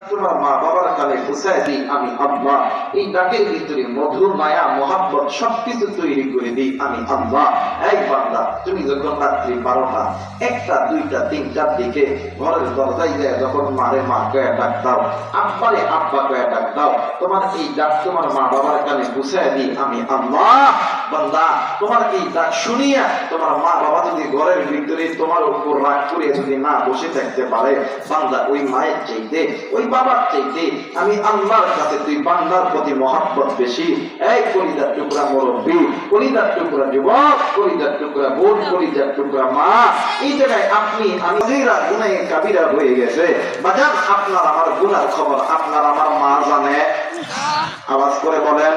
তোমার মা বাবার কানে ঘুষায় দিই আমি আল্লাহ। এই ডাকের ভিতরে মধু মায়া মহাব্বত সবকিছু তৈরি করে দিই আমি আল্লাহ। এই বান্দা, তুমি যখন রাত্রি 12টা 1টা 2টা 3টার দিকে ঘরের দরজায় যায় যখন মারে মা কয়ে ডাক দাও, আব্বারে আব্বা কয়ে ডাক দাও, তোমার এই ডাক তোমার মা বাবার কানে ঘুষায় দিই আমি আল্লাহ। বান্দা, তোমার এই ডাক শুনিয়া তোমার মা বাবা যদি ঘরের ভিতরে তোমার উপর রাগ করে যদি না বসে থাকতে পারে, বান্দা ওই মায়ের চাইতে ওই বাবার চাইতে আমি আল্লাহর কাছে তুই বান্দার প্রতি মহব্বত বেশি। এই কলিজার টুকরা মুরব্বী, কলিজার টুকরা যুবক, কলিজার টুকরা বোন, কলিজার টুকরা মা, এই জায়গায় আপনি আমি গুনাহে কাবিরা হয়ে গেছে। বাজার আপনার আমার গুনার খবর আপনার আমার মা জানে, আওয়াজ করে বলেন,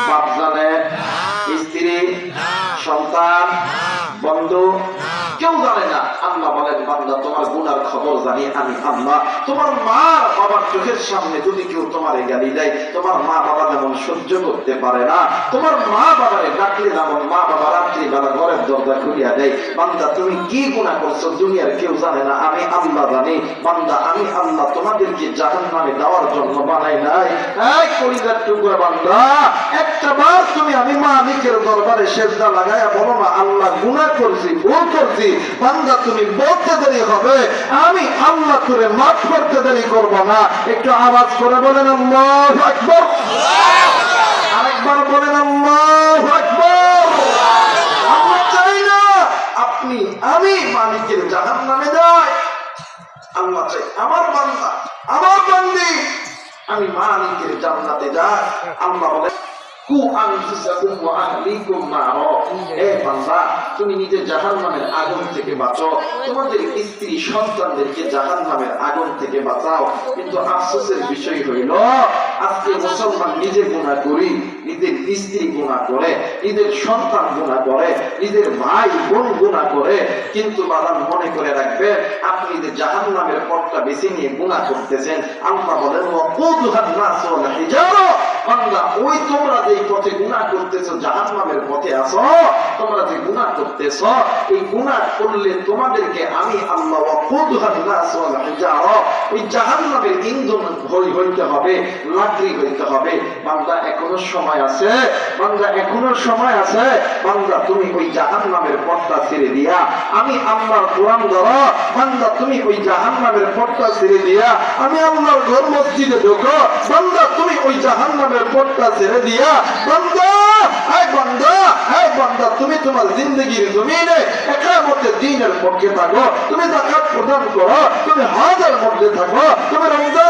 বাপ জানে, স্ত্রী, সন্তান, বন্ধু, কেউ জানে না। আল্লাহ বলেন, বান্দা তোমার গুনার খবর জানি আমি আল্লাহ। তোমার মা বাবার চোখের সামনে যদি কেউ তোমার গালি দেয়, তোমার মা বাবা যেমন সহ্য করতে পারে না, তোমার মা বাবারে ডাকলে যেমন মা বাবা রাত্রি বেলা ঘরের দরজা খুলিয়া দেয়, বান্দা তুমি কি গুনাহ করছো দুনিয়ার কেউ জানে না, আমি আল্লাহ জানি। বান্দা, আমি আল্লাহ তোমাদেরকে জাহান্নামে দেওয়ার জন্য বানাই নাই। এই কলিজার টুকরা বান্দা, একটা বার তুমি আমি মালিকের দরবারে সেজদা লাগায়া বলো না, আল্লাহ গুনাহ করছি, ভুল করছি। বান্দা, তুমি বলতে দেরি হবে, আমি আল্লাহ তোরে মাফ করতে দেরি করব না। একটু আওয়াজ করে বলেন আল্লাহু আকবার। আরেকবার বলেন আল্লাহু আকবার। আমরা চাই না আপনি আমি মালিকের জাহান্নামে যাই। আল্লাহ চাই আমার বান্দা আমার বান্দি আমি মালিকের জান্নাতে যাই। আল্লাহ বলে, তুমি নিজে জাহান্নামের আগুন থেকে বাঁচো, তোমাদের স্ত্রী সন্তানদেরকে জাহান্নামের আগুন থেকে বাঁচাও। কিন্তু আফসোসের বিষয় হইল, আজকে মুসলমান নিজে গুনাহ করি, নিজের স্ত্রী গুনাহ করে, নিজের সন্তান গুনাহ করে, নিজের ভাই বোন গুনাহ করে, কিন্তু বাদাম মনে করে রাখবেন, আপনি যে জাহান্নামের পথটা বেছে নিয়ে গুনাহ করতেছেন, আল্লাহ বলেন, ওয়াকুদুহান নাস ওয়াল হিজারা। বান্দা, ওই তোমরা যে পথে গুনাহ করতেছো, জাহান্নামের পথে আছো, তোমরা যে গুনাহ করতেছো, এই গুনাহ করলে তোমাদেরকে আমি আল্লাহ ওয়াকুদুহান নাস ওয়াল হিজারা, ওই জাহান্নামের ইন্ধন হইতে হবে, লাকড়ি হইতে হবে। বান্দা, এখনো সময় আছে, বান্দা এখনো সময় আছে। বান্দা, তুমি ওই জাহান্নামের পথটা ছেড়ে দিয়া আমি আল্লাহর কোরআন ধরো। বান্দা, তুমি ওই জাহান্নামের পথটা ছেড়ে দিয়া আমি আল্লাহর ঘর মসজিদে ঢোকো। বান্দা, তুমি ওই জাহান্নামের পথটা ছেড়ে দিয়া বান্দা, এই বান্দা, এই বান্দা, তুমি তোমার জিন্দেগির জমিনে ইকামতের দ্বীনের পক্ষে থাকো, তুমি যাকাত প্রদান করো, তুমি হজের মধ্যে থাকো, তুমি রমজান